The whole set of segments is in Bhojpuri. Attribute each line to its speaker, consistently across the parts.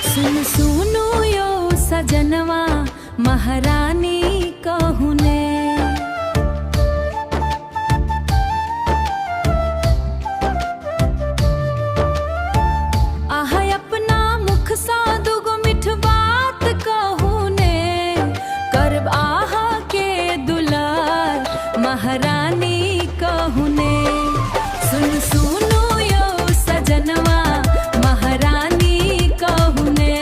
Speaker 1: सुन सुनो यो सजनवा महारानी कहूने, आह अपना मुख सा दुगो मिठ बात कहूने, करब आह के दुलार महारानी कहूने। सुन सुनो यो सजनवा महारानी कहूने,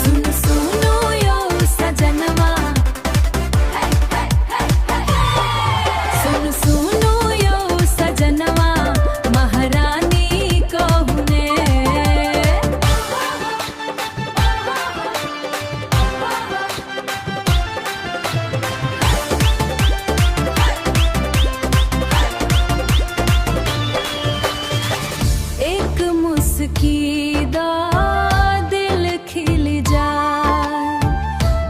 Speaker 1: सुन सुनो यो सजनवा, सुन सुनो यो सजनवा महारानी कहूने। एक मुस्की दा दिल खिल जाए,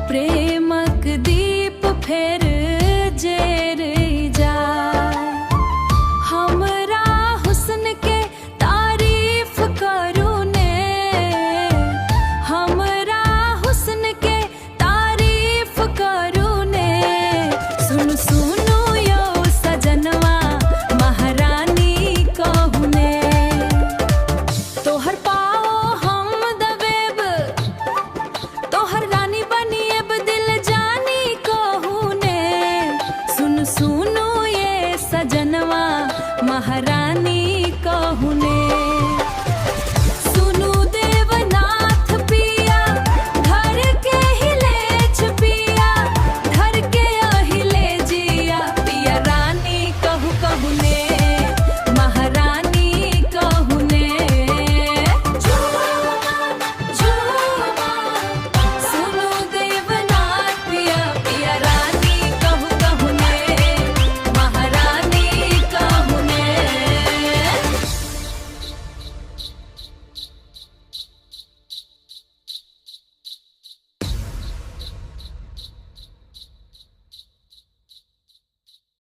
Speaker 1: प्रेमक दीप फेर जेर जाए। हमरा हुस्न के तारीफ करू ने, हमरा हुस्न के तारीफ करू ने। सुन सुनो यो सजनवा महारानी कहूने, तोहर पाओ हम दबेब, तोहर रानी बनिएब दिल जानी कहूने। सुन सुनो ये सजनवा महारानी कहूने।